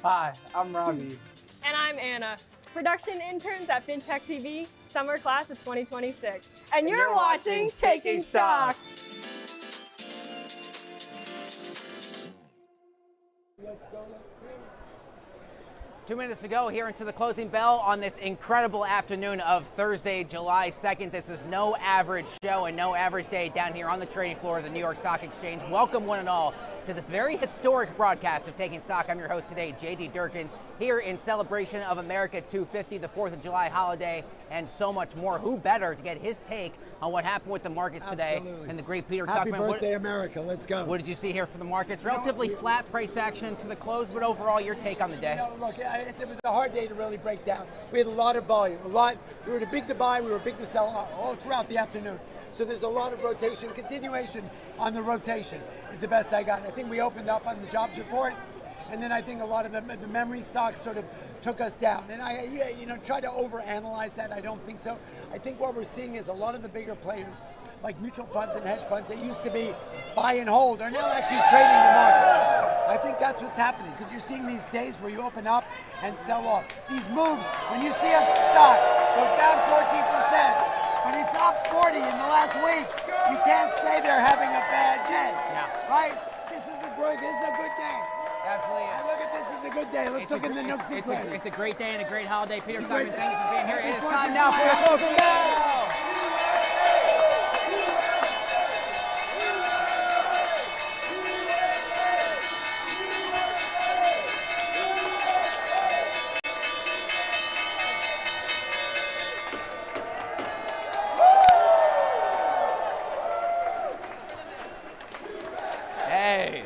Hi, I'm Robbie. And I'm Anna, production interns at FinTech TV, summer class of 2026. And you're watching Taking Stock. 2 minutes to go here into the closing bell on this incredible afternoon of Thursday, July 2nd. This is no average show and no average day down here on the trading floor of the New York Stock Exchange. Welcome one and all to this very historic broadcast of Taking Stock. I'm your host today, JD Durkin, here in celebration of America 250, the 4th of July holiday, and so much more. Who better to get his take on what happened with the markets today and the great Peter Tuchman. Happy birthday, America. Let's go. What did you see here for the markets? Relatively flat price action to the close, but overall, your take on the day? Look, it was a hard day to really break down. We had a lot of volume, we were big to buy, we were big to sell all throughout the afternoon. So there's a lot of rotation, continuation on the rotation is the best I got. I think we opened up on the jobs report, and then I think a lot of the memory stocks sort of took us down. And I try to overanalyze that. I don't think so. I think what we're seeing is a lot of the bigger players, like mutual funds and hedge funds that used to be buy and hold, are now actually trading the market. I think that's what's happening, because you're seeing these days where you open up and sell off. These moves, when you see a stock go down 14%, but it's up 40 in the last week, you can't say they're having a bad day, right? This is a good day. Absolutely is. I look at this as a good day. Let's look at the nooks and crannies. It's a great day and a great holiday. Peter Tuchman, thank you for being here. It is It's time now for the closing bell. Hey.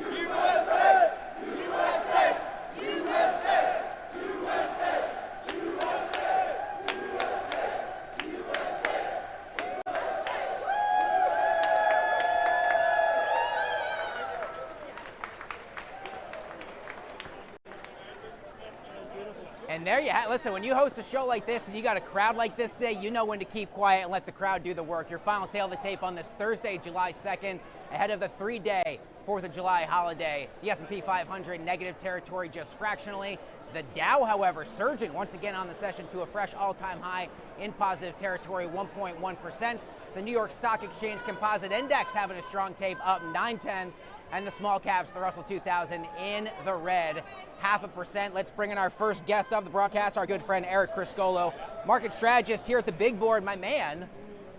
And there you have, listen, when you host a show like this and you got a crowd like this today, you know when to keep quiet and let the crowd do the work. Your final tail of the tape on this Thursday, July 2nd, ahead of the 3-day 4th of July holiday. The S&P 500 negative territory just fractionally. The Dow, however, surging once again on the session to a fresh all-time high in positive territory, 1.1%. The New York Stock Exchange Composite Index having a strong tape, up 0.9, and the small caps, the Russell 2000, in the red, 0.5%. Let's bring in our first guest of the broadcast, our good friend Eric Criscolo, market strategist here at the big board. My man,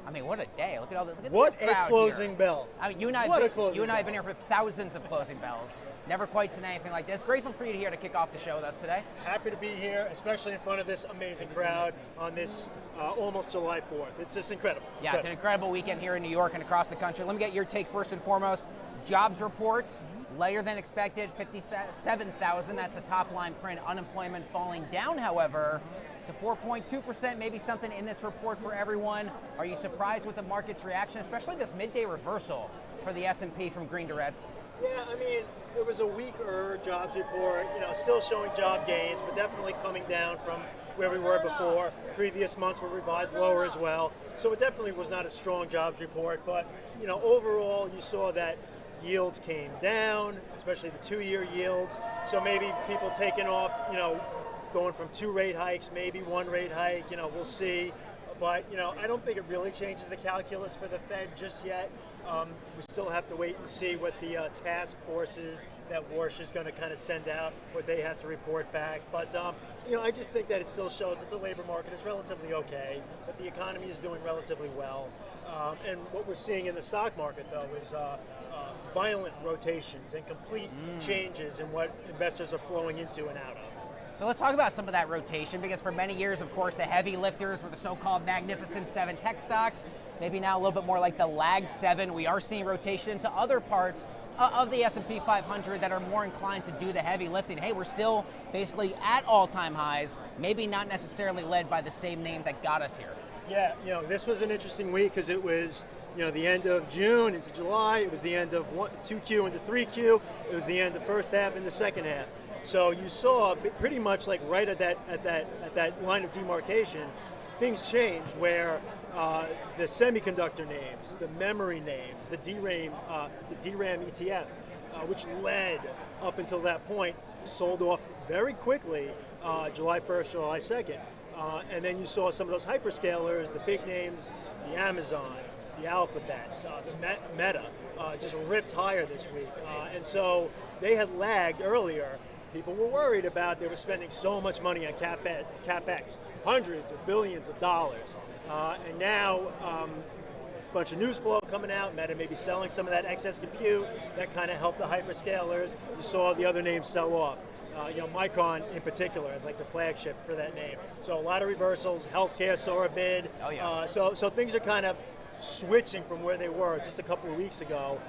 I mean, what a day. Look at all this. Look at What this crowd a closing here. bell. I mean, you and I have been here for thousands of closing bells. Never quite seen anything like this. Grateful for you to here to kick off the show with us today. Happy to be here, especially in front of this amazing crowd on this almost July 4th. It's just incredible. Yeah, it's an incredible weekend here in New York and across the country. Let me get your take first and foremost. Jobs report, lighter than expected, 57,000. That's the top line print. Unemployment falling down, however, to 4.2%, maybe something in this report for everyone. Are you surprised with the market's reaction, especially this midday reversal for the S&P from green to red? Yeah, I mean, it was a weaker jobs report, still showing job gains, but definitely coming down from where we were before. Previous months were revised lower as well. So it definitely was not a strong jobs report, but, overall you saw that yields came down, especially the 2-year yields. So maybe people taking off, going from 2 rate hikes, maybe 1 rate hike, we'll see. But, I don't think it really changes the calculus for the Fed just yet. We still have to wait and see what the task forces that Warsh is going to kind of send out, what they have to report back. But, I just think that it still shows that the labor market is relatively okay, that the economy is doing relatively well. And what we're seeing in the stock market, though, is violent rotations and complete changes in what investors are flowing into and out of. So let's talk about some of that rotation, because for many years, of course, the heavy lifters were the so-called Magnificent Seven tech stocks. Maybe now a little bit more like the Lag 7. We are seeing rotation into other parts of the S&P 500 that are more inclined to do the heavy lifting. Hey, we're still basically at all-time highs, maybe not necessarily led by the same names that got us here. Yeah, this was an interesting week because it was, the end of June into July. It was the end of 2Q into 3Q. It was the end of first half and the second half. So you saw pretty much like right at that line of demarcation, things changed where the semiconductor names, the memory names, the DRAM ETF which led up until that point, sold off very quickly July 1st, July 2nd. And then you saw some of those hyperscalers, the big names, the Amazon, the Alphabets, the Meta, just ripped higher this week. And so they had lagged earlier. People were worried about they were spending so much money on CapEx, hundreds of billions of dollars. And now, a bunch of news flow coming out, Meta may be selling some of that excess compute. That kind of helped the hyperscalers. You saw the other names sell off. Micron in particular is like the flagship for that name. So a lot of reversals. Healthcare saw a bid. Oh, yeah. So things are kind of switching from where they were just a couple of weeks ago.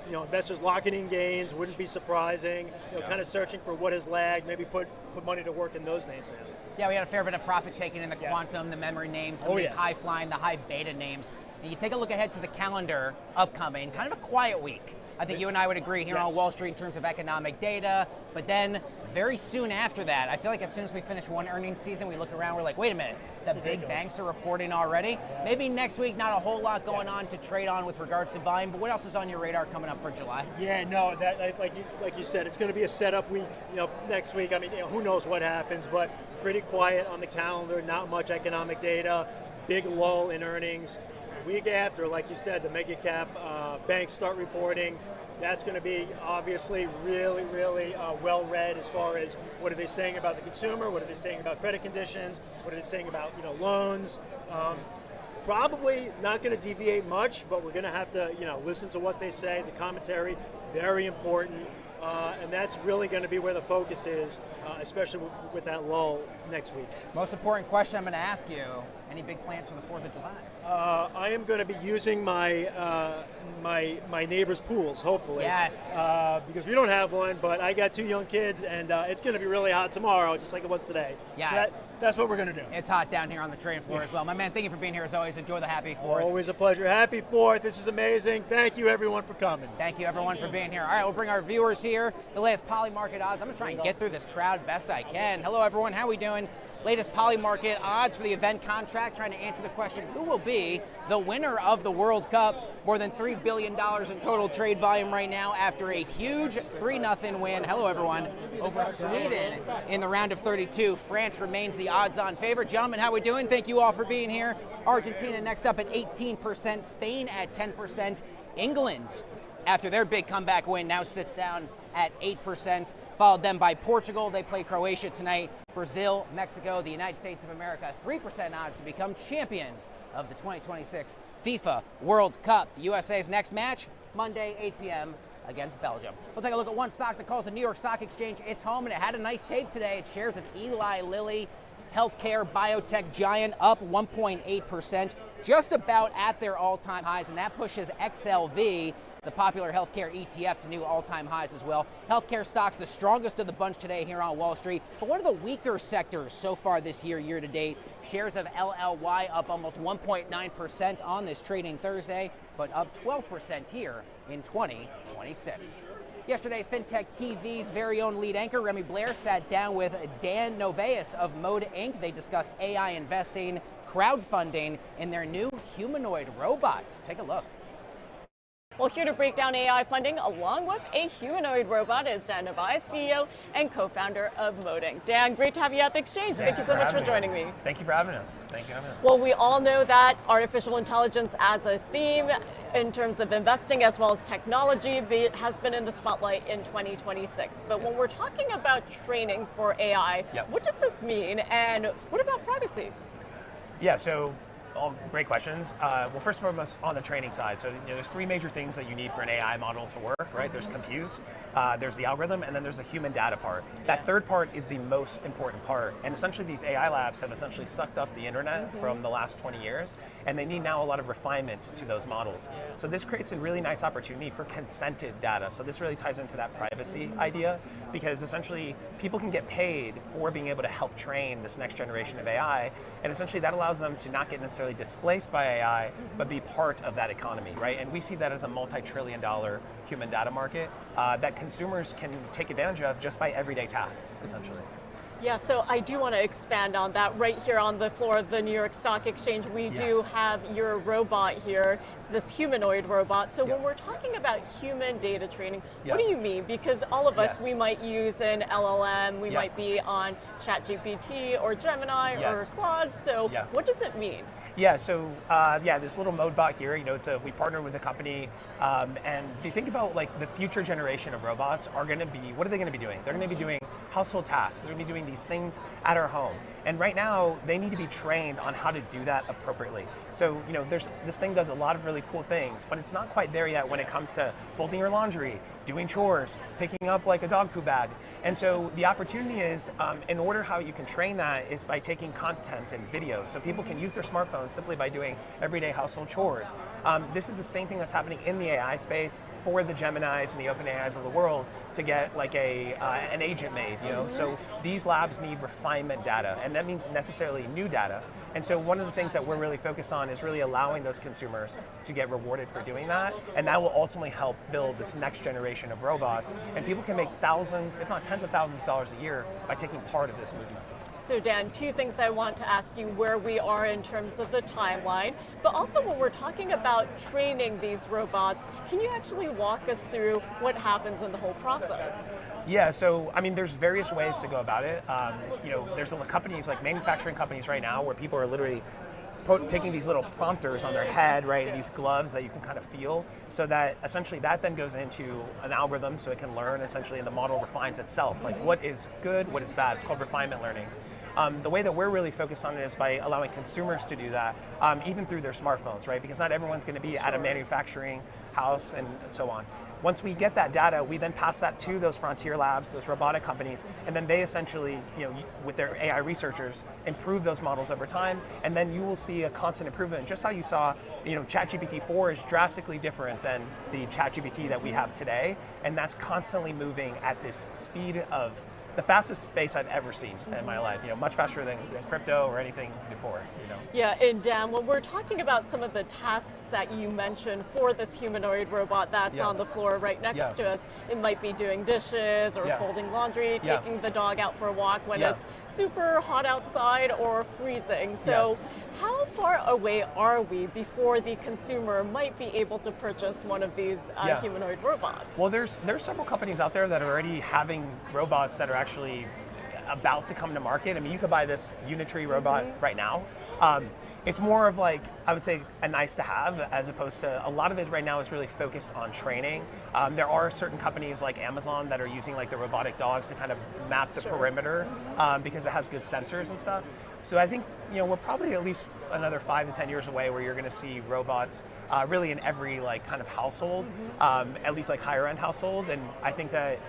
Investors locking in gains wouldn't be surprising. Kind of searching for what has lagged. Maybe put money to work in those names now. Yeah, we had a fair bit of profit taken in the quantum, the memory names, some of these high flying, the high beta names. And you take a look ahead to the calendar upcoming, kind of a quiet week. I think you and I would agree here on Wall Street in terms of economic data, but then very soon after that, I feel like as soon as we finish one earnings season, we look around, we're like, wait a minite, the big banks are reporting already. Maybe next week, not a whole lot going on to trade on with regards to volume, but what else is on your radar coming up for July? Yeah, no, that like you said, it's going to be a setup week. Next week, I mean, who knows what happens, but pretty quiet on the calendar, not much economic data, big lull in earnings. Week after, like you said, the mega cap banks start reporting. That's going to be obviously really, really well read as far as what are they saying about the consumer, what are they saying about credit conditions, what are they saying about loans. Probably not going to deviate much, but we're going to have to listen to what they say. The commentary, very important. And that's really going to be where the focus is, especially with that lull next week. Most important question I'm going to ask you, any big plans for the 4th of July? I am going to be using my my neighbor's pools, hopefully. Yes. Because we don't have one, but I got 2 young kids, and it's going to be really hot tomorrow, just like it was today. Yeah. So that's what we're going to do. It's hot down here on the trading floor as well. My man, thank you for being here as always. Enjoy the happy 4th. Always a pleasure. Happy 4th. This is amazing. Thank you, everyone, for coming. Thank you, everyone, for being here. All right, we'll bring our viewers here. The latest Polymarket odds. I'm going to try and get through this crowd best I can. Hello, everyone. How are we doing? Latest Polymarket odds for the event contract, trying to answer the question, who will be the winner of the World Cup? More than $3 billion in total trade volume right now after a huge 3-0 win. Hello, everyone. Over Sweden in the round of 32. France remains the odds-on favorite. Gentlemen, how are we doing? Thank you all for being here. Argentina next up at 18%. Spain at 10%. England, after their big comeback win, now sits down at 8%, followed then by Portugal. They play Croatia tonight. Brazil, Mexico, the United States of America, 3% odds to become champions of the 2026 FIFA World Cup. The USA's next match, Monday, 8 p.m. against Belgium. We'll take a look at one stock that calls the New York Stock Exchange its home, and it had a nice tape today. It's shares of Eli Lilly, healthcare biotech giant, up 1.8%, just about at their all-time highs, and that pushes XLV, the popular healthcare ETF, to new all-time highs as well. Healthcare stocks, the strongest of the bunch today here on Wall Street, but one of the weaker sectors so far this year, year to date. Shares of LLY up almost 1.9% on this trading Thursday, but up 12% here in 2026. Yesterday, FinTech TV's very own lead anchor, Remy Blair, sat down with Dan Noveus of Mode Inc. They discussed AI investing, crowdfunding, and their new humanoid robots. Take a look. Well, here to break down AI funding along with a humanoid robot is Dan Noveus, CEO and co-founder of Mode Inc. Dan, great to have you at the exchange. Thank you so much for joining me. Thank you for having us. Thank you for having us. Well, we all know that artificial intelligence as a theme in terms of investing as well as technology has been in the spotlight in 2026. But when we're talking about training for AI, what does this mean, and what about privacy? Yeah, so all great questions. Well, first and foremost, on the training side, so there's 3 major things that you need for an AI model to work, right? There's compute, there's the algorithm, and then there's the human data part. That third part is the most important part, and essentially these AI labs have essentially sucked up the internet from the last 20 years, and they need now a lot of refinement to those models. So this creates a really nice opportunity for consented data. So this really ties into that privacy idea, because essentially people can get paid for being able to help train this next generation of AI, and essentially that allows them to not get necessarily displaced by AI, but be part of that economy, right? And we see that as a multi-trillion-dollar human data market that consumers can take advantage of just by everyday tasks, essentially. Yeah, so I do want to expand on that. Right here on the floor of the New York Stock Exchange, we do have your robot here, this humanoid robot. So when we're talking about human data training, what do you mean? Because all of us, we might use an LLM, we might be on ChatGPT or Gemini or Claude. So what does it mean? Yeah, so this little ModeBot here, we partnered with a company, and you think about like the future generation of robots are going to be, what are they going to be doing? They're going to be doing household tasks. They're going to be doing these things at our home. And right now, they need to be trained on how to do that appropriately. So, this thing does a lot of really cool things, but it's not quite there yet when it comes to folding your laundry, doing chores, picking up like a dog poo bag. And so the opportunity is, in order how you can train that is by taking content and videos. So people can use their smartphones simply by doing everyday household chores. This is the same thing that's happening in the AI space for the Geminis and the OpenAIs of the world to get like an agent made, So these labs need refinement data, and that means necessarily new data. And so one of the things that we're really focused on is really allowing those consumers to get rewarded for doing that, and that will ultimately help build this next generation of robots, and people can make thousands, if not tens of thousands of dollars a year by taking part of this movement. So Dan, two things I want to ask you where we are in terms of the timeline, but also when we're talking about training these robots, can you actually walk us through what happens in the whole process? Yeah, so there's various ways to go about it. There's companies like manufacturing companies right now where people are literally taking these little prompters on their head, right, these gloves that you can kind of feel, so that essentially that then goes into an algorithm so it can learn essentially, and the model refines itself, like what is good, what is bad. It's called refinement learning. The way that we're really focused on it is by allowing consumers to do that, even through their smartphones, right? Because not everyone's going to be at a manufacturing house and so on. Once we get that data, we then pass that to those frontier labs, those robotic companies, and then they essentially, with their AI researchers, improve those models over time, and then you will see a constant improvement. Just how you saw, ChatGPT 4 is drastically different than the ChatGPT that we have today, and that's constantly moving at this speed of the fastest space I've ever seen in my life, much faster than crypto or anything before, Yeah, and Dan, when we're talking about some of the tasks that you mentioned for this humanoid robot that's on the floor right next to us, it might be doing dishes or folding laundry, taking the dog out for a walk when it's super hot outside or freezing. So how far away are we before the consumer might be able to purchase one of these humanoid robots? Well, there's several companies out there that are already having robots that are actually about to come to market. You could buy this Unitree robot right now. It's more of like, I would say, a nice to have, as opposed to a lot of it right now is really focused on training. There are certain companies like Amazon that are using like the robotic dogs to kind of map the perimeter because it has good sensors and stuff. So I think we're probably at least another 5 to 10 years away where you're going to see robots really in every like kind of household, at least like higher end household. And I think that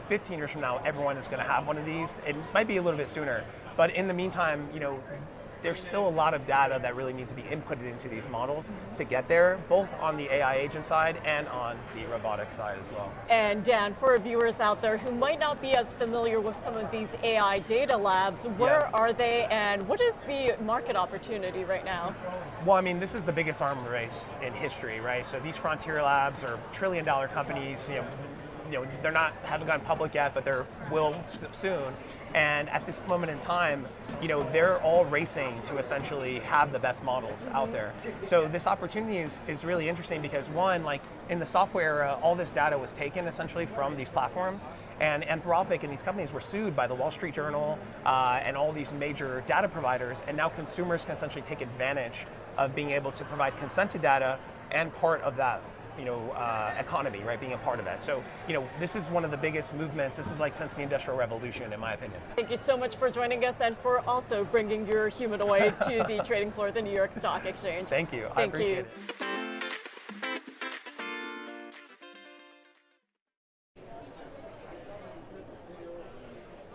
15 years from now, everyone is going to have one of these. It might be a little bit sooner, but in the meantime, there's still a lot of data that really needs to be inputted into these models to get there, both on the AI agent side and on the robotic side as well. And Dan, for viewers out there who might not be as familiar with some of these AI data labs, where are they and what is the market opportunity right now? Well, this is the biggest arms race in history, right? So these frontier labs are trillion-dollar companies, they're haven't gone public yet, but they will soon. And at this moment in time, they're all racing to essentially have the best models out there. So this opportunity is really interesting because one, like in the software era, all this data was taken essentially from these platforms, and Anthropic and these companies were sued by the Wall Street Journal and all these major data providers, and now consumers can essentially take advantage of being able to provide consented data and part of that economy, right, being a part of that. So, this is one of the biggest movements. This is like since the Industrial Revolution, in my opinion. Thank you so much for joining us and for also bringing your humanoid to the trading floor of the New York Stock Exchange. Thank you. I appreciate it.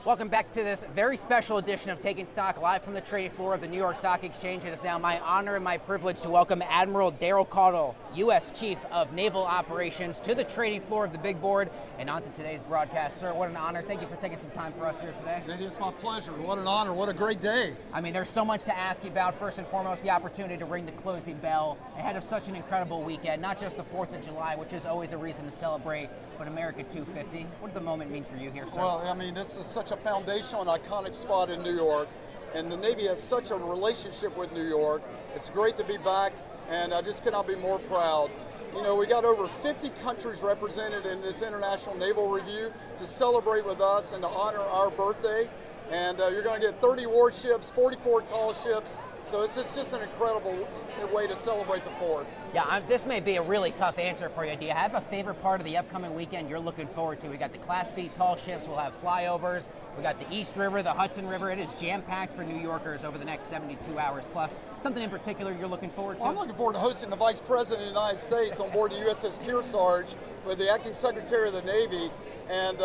Welcome back to this very special edition of Taking Stock live from the trading floor of the New York Stock Exchange. It is now my honor and my privilege to welcome Admiral Daryl Caudle, U.S. Chief of Naval Operations, to the trading floor of the big board and on to today's broadcast. Sir, what an honor. Thank you for taking some time for us here today. It's my pleasure. What an honor. What a great day. There's so much to ask you about. First and foremost, the opportunity to ring the closing bell ahead of such an incredible weekend, not just the 4th of July, which is always a reason to celebrate, but America 250. What did the moment mean for you here, sir? Well, I mean, this is such a foundational and iconic spot in New York, and the Navy has such a relationship with New York. It's great to be back, and I just cannot be more proud. You know, we got over 50 countries represented in this International Naval Review to celebrate with us and to honor our birthday. And you're going to get 30 warships, 44 tall ships, so it's just an incredible way to celebrate the 4th. Yeah, this may be a really tough answer for you. Do you have a favorite part of the upcoming weekend you're looking forward to? We got the Class B tall ships, we'll have flyovers, we got the East River, the Hudson River. It is jam-packed for New Yorkers over the next 72 hours plus. Something in particular you're looking forward to? Well, I'm looking forward to hosting the Vice President of the United States on board the USS Kearsarge with the Acting Secretary of the Navy, and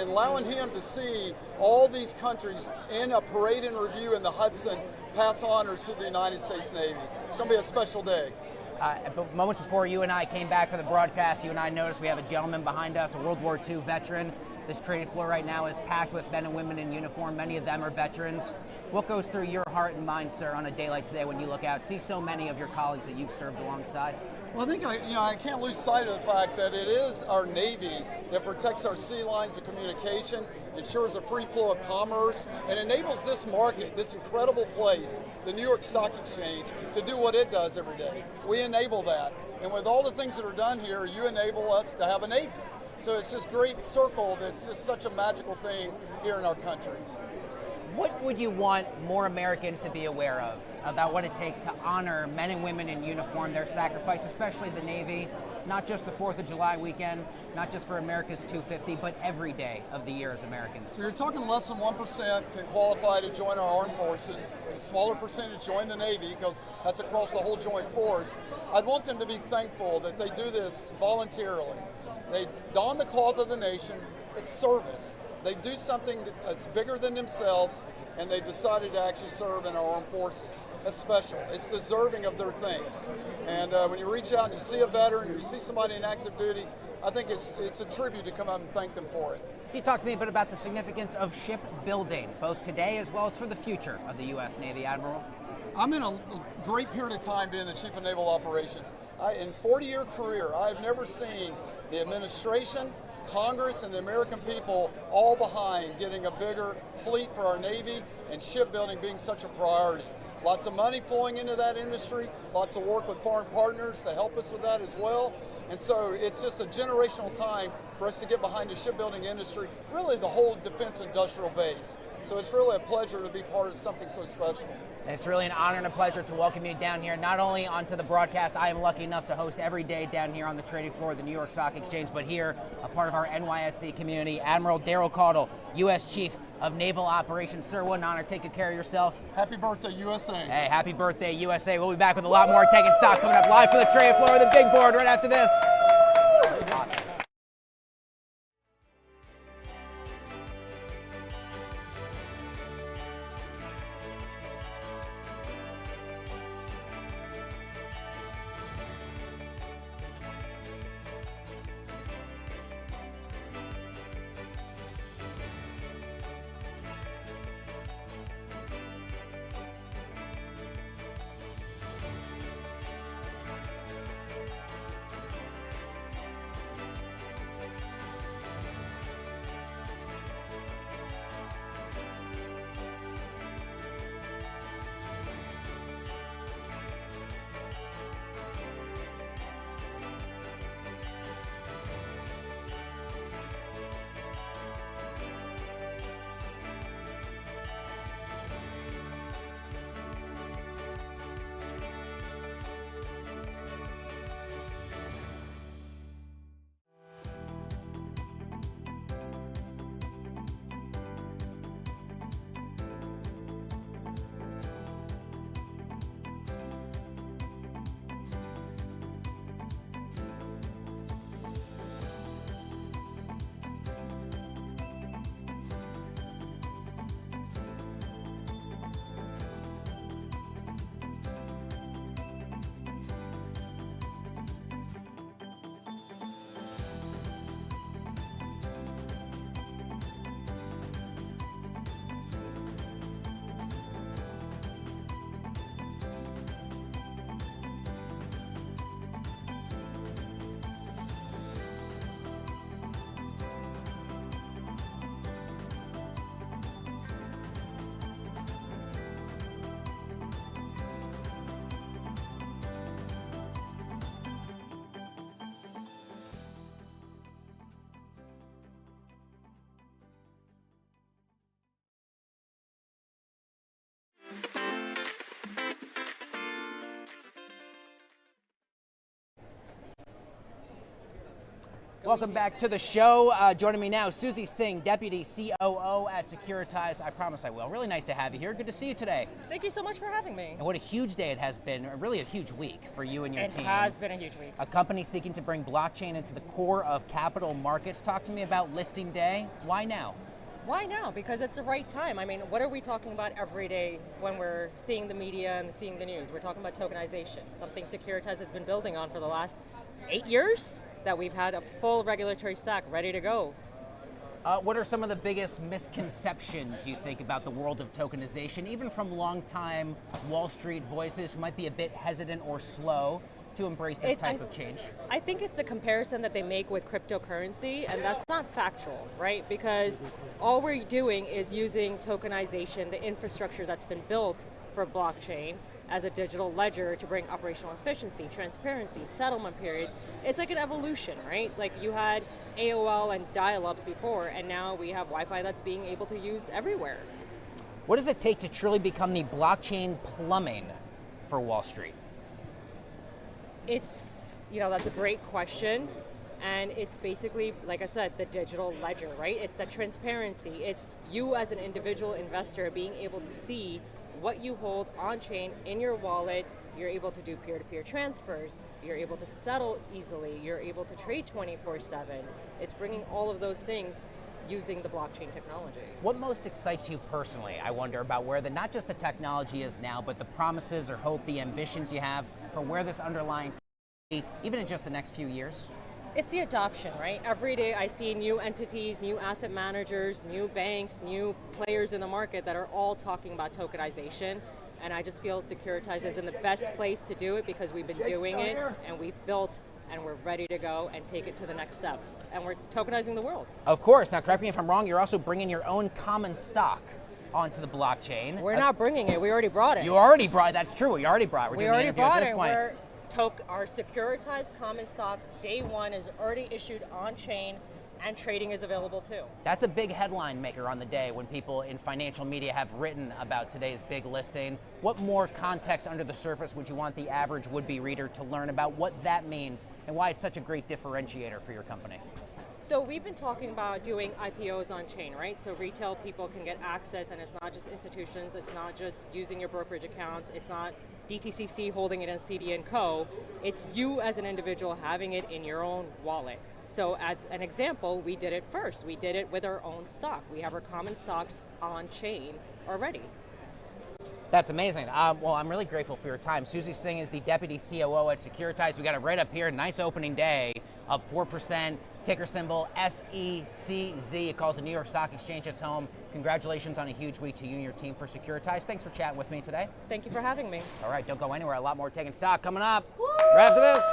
allowing him to see all these countries in a parade and review in the Hudson pass honors to the United States Navy. It's going to be a special day. But moments before you and I came back for the broadcast, you and I noticed we have a gentleman behind us, a World War II veteran. This training floor right now is packed with men and women in uniform. Many of them are veterans. What goes through your heart and mind, sir, on a day like today when you look out, see so many of your colleagues that you've served alongside? Well, I think I can't lose sight of the fact that it is our Navy that protects our sea lines of communication, ensures a free flow of commerce, and enables this market, this incredible place, the New York Stock Exchange, to do what it does every day. We enable that. And with all the things that are done here, you enable us to have a Navy. So it's this great circle that's just such a magical thing here in our country. What would you want more Americans to be aware of about what it takes to honor men and women in uniform, their sacrifice, especially the Navy, not just the 4th of July weekend, not just for America's 250, but every day of the year as Americans? So you're talking less than 1% can qualify to join our armed forces. A smaller percentage join the Navy because that's across the whole joint force. I'd want them to be thankful that they do this voluntarily. They don the cloth of the nation. It's service. They do something that's bigger than themselves, and they decided to actually serve in our armed forces. That's special. It's deserving of their thanks. And when you reach out and you see a veteran, or you see somebody in active duty, I think it's a tribute to come out and thank them for it. Can you talk to me a bit about the significance of shipbuilding, both today as well as for the future of the U.S. Navy, Admiral? I'm in a great period of time being the Chief of Naval Operations. In 40-year career, I've never seen the administration, Congress, and the American people all behind getting a bigger fleet for our Navy and shipbuilding being such a priority. Lots of money flowing into that industry, lots of work with foreign partners to help us with that as well. And so it's just a generational time for us to get behind the shipbuilding industry, really the whole defense industrial base. So it's really a pleasure to be part of something so special. And it's really an honor and a pleasure to welcome you down here, not only onto the broadcast I am lucky enough to host every day down here on the trading floor of the New York Stock Exchange, but here, a part of our NYSC community, Admiral Daryl Caudle, U.S. Chief of Naval Operations. Sir, what an honor. Take good care of yourself. Happy birthday, USA. Hey, happy birthday, USA. We'll be back with a lot more Taking Stock coming up live from the trading floor of the big board right after this. Awesome. Welcome back to the show. Joining me now, Susie Singh, Deputy COO at Securitize. I promise I will. Really nice to have you here. Good to see you today. Thank you so much for having me. And what a huge day it has been, really a huge week for you and your team. It has been a huge week. A company seeking to bring blockchain into the core of capital markets. Talk to me about listing day. Why now? Why now? Because it's the right time. I mean, what are we talking about every day when we're seeing the media and seeing the news? We're talking about tokenization, something Securitize has been building on for the last 8 years, that we've had a full regulatory stack ready to go. What are some of the biggest misconceptions you think about the world of tokenization, even from longtime Wall Street voices who might be a bit hesitant or slow to embrace this type of change? I think it's the comparison that they make with cryptocurrency, and that's not factual, right? Because all we're doing is using tokenization, the infrastructure that's been built for blockchain, as a digital ledger to bring operational efficiency, transparency, settlement periods. It's like an evolution, right? Like you had AOL and dial-ups before, and now we have Wi-Fi that's being able to use everywhere. What does it take to truly become the blockchain plumbing for Wall Street? It's, that's a great question. And it's basically, like I said, the digital ledger, right? It's the transparency. It's you as an individual investor being able to see what you hold on-chain in your wallet. You're able to do peer-to-peer transfers. You're able to settle easily. You're able to trade 24/7. It's bringing all of those things using the blockchain technology. What most excites you personally, I wonder, about where not just the technology is now, but the promises or hope, the ambitions you have for where this underlying, even in just the next few years? It's the adoption, right? Every day I see new entities, new asset managers, new banks, new players in the market that are all talking about tokenization. And I just feel Securitize is in the best place to do it because we've been doing it and we've built and we're ready to go and take it to the next step. And we're tokenizing the world. Of course. Now, correct me if I'm wrong, you're also bringing your own common stock onto the blockchain. We're not bringing it, we already brought it. You already brought it, that's true, you already brought it. We already brought it. Our Securitized common stock, day one, is already issued on-chain, and trading is available too. That's a big headline maker on the day when people in financial media have written about today's big listing. What more context under the surface would you want the average would-be reader to learn about what that means and why it's such a great differentiator for your company? So we've been talking about doing IPOs on chain, right? So retail people can get access, and it's not just institutions, it's not just using your brokerage accounts, it's not DTCC holding it in CD & Co. It's you as an individual having it in your own wallet. So as an example, we did it first. We did it with our own stock. We have our common stocks on chain already. That's amazing. Well, I'm really grateful for your time. Susie Singh is the Deputy COO at Securitize. We got it right up here. Nice opening day, up 4%. Ticker symbol SECZ. It calls the New York Stock Exchange its home. Congratulations on a huge week to you and your team for Securitize. Thanks for chatting with me today. Thank you for having me. All right, don't go anywhere. A lot more Taking Stock coming up. Right after this.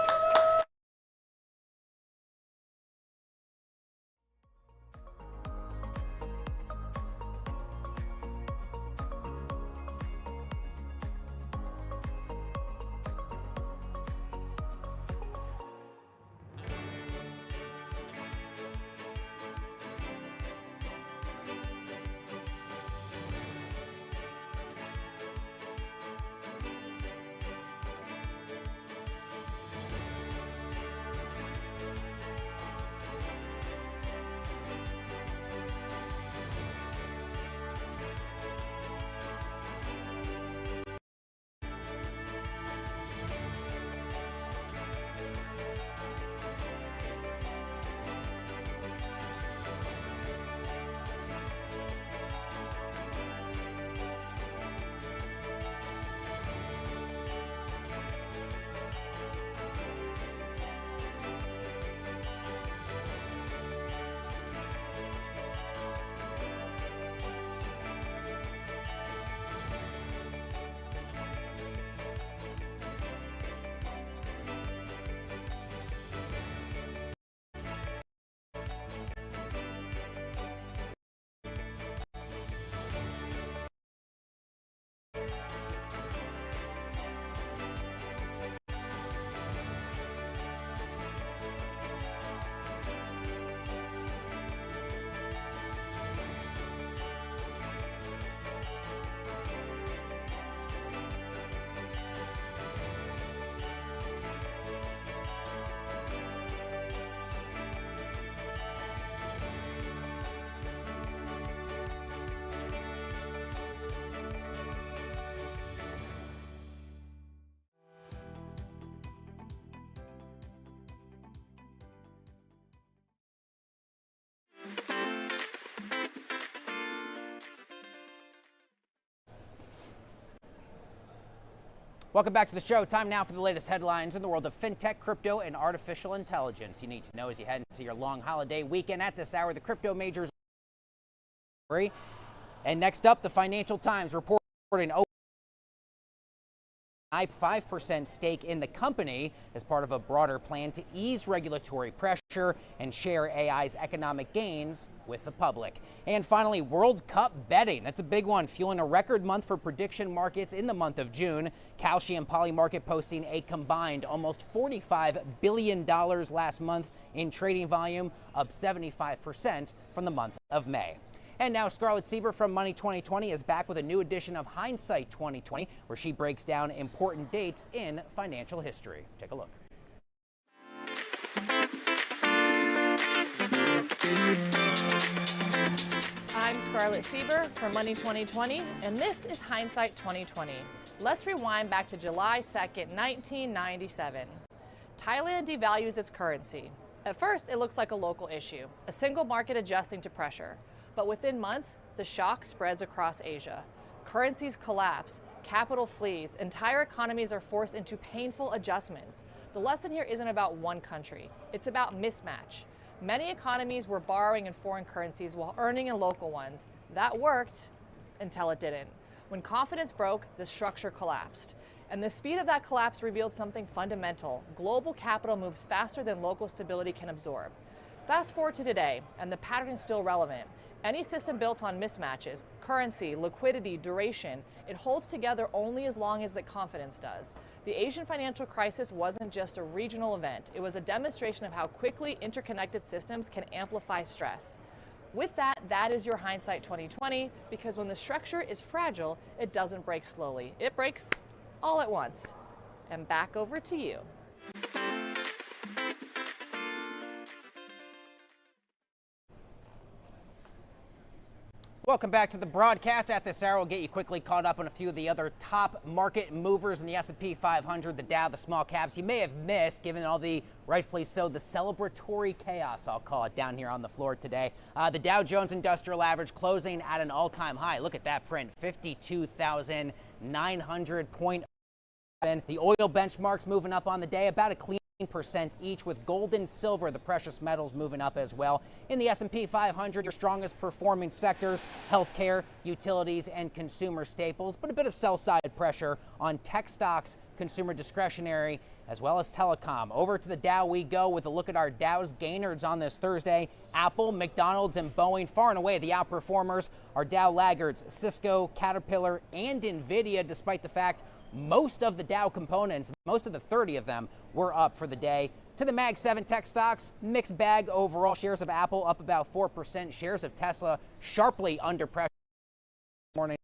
Welcome back to the show. Time now for the latest headlines in the world of fintech, crypto, and artificial intelligence. You need to know as you head into your long holiday weekend. At this hour, the crypto majors. And next up, the Financial Times reporting 5% stake in the company as part of a broader plan to ease regulatory pressure and share AI's economic gains with the public. And finally, World Cup betting. That's a big one, fueling a record month for prediction markets in the month of June. Kalshi and Polymarket posting a combined almost $45 billion last month in trading volume, up 75% from the month of May. And now Scarlett Sieber from Money 2020 is back with a new edition of Hindsight 2020, where she breaks down important dates in financial history. Take a look. I'm Scarlett Sieber from Money 2020, and this is Hindsight 2020. Let's rewind back to July 2nd, 1997. Thailand devalues its currency. At first, it looks like a local issue, a single market adjusting to pressure. But within months, the shock spreads across Asia. Currencies collapse, capital flees, entire economies are forced into painful adjustments. The lesson here isn't about one country, it's about mismatch. Many economies were borrowing in foreign currencies while earning in local ones. That worked until it didn't. When confidence broke, the structure collapsed. And the speed of that collapse revealed something fundamental. Global capital moves faster than local stability can absorb. Fast forward to today, and the pattern is still relevant. Any system built on mismatches, currency, liquidity, duration, it holds together only as long as the confidence does. The Asian financial crisis wasn't just a regional event. It was a demonstration of how quickly interconnected systems can amplify stress. With that, that is your Hindsight 2020, because when the structure is fragile, it doesn't break slowly. It breaks all at once. And back over to you. Welcome back to the broadcast. At this hour, we'll get you quickly caught up on a few of the other top market movers in the S&P 500, the Dow, the small caps. You may have missed, given all the, rightfully so, the celebratory chaos, I'll call it, down here on the floor today. The Dow Jones Industrial Average closing at an all-time high. Look at that print, 52,900.0. The oil benchmarks moving up on the day, about a clean % each, with gold and silver, the precious metals, moving up as well. In the S&P 500, your strongest performing sectors, healthcare, utilities, and consumer staples, but a bit of sell-side pressure on tech stocks, consumer discretionary, as well as telecom. Over to the Dow we go with a look at our Dow's gainers on this Thursday. Apple, McDonald's, and Boeing far and away the outperformers. Our Dow laggards, Cisco, Caterpillar, and NVIDIA, despite the fact most of the Dow components, most of the 30 of them, were up for the day. To the Mag 7 tech stocks, mixed bag overall. Shares of Apple up about 4%. Shares of Tesla sharply under pressure this morning,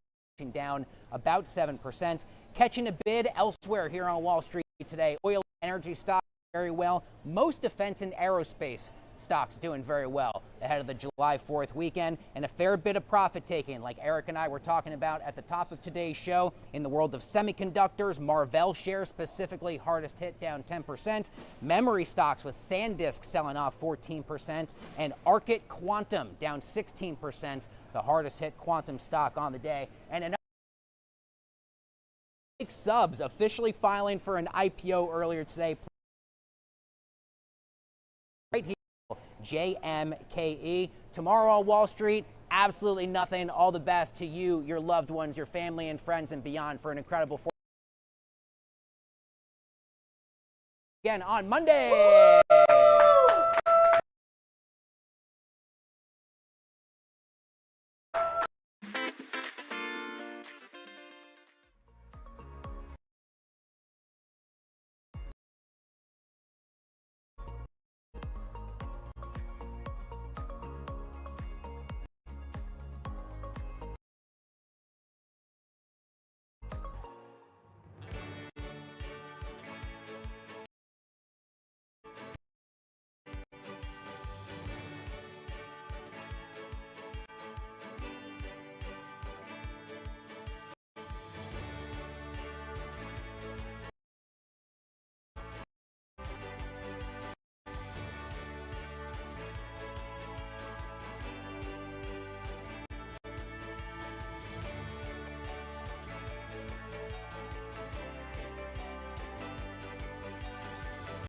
down about 7%. Catching a bid elsewhere here on Wall Street today. Oil and energy stocks very well. Most defense and aerospace stocks doing very well ahead of the July 4th weekend, and a fair bit of profit taking, like Eric and I were talking about at the top of today's show. In the world of semiconductors, Marvell shares specifically hardest hit, down 10%. Memory stocks with SanDisk selling off 14%, and Arctic Quantum down 16%, the hardest hit quantum stock on the day. And another Subs officially filing for an IPO earlier today. Right here, JMKE. Tomorrow on Wall Street, absolutely nothing. All the best to you, your loved ones, your family and friends and beyond for an incredible again on Monday. Woo!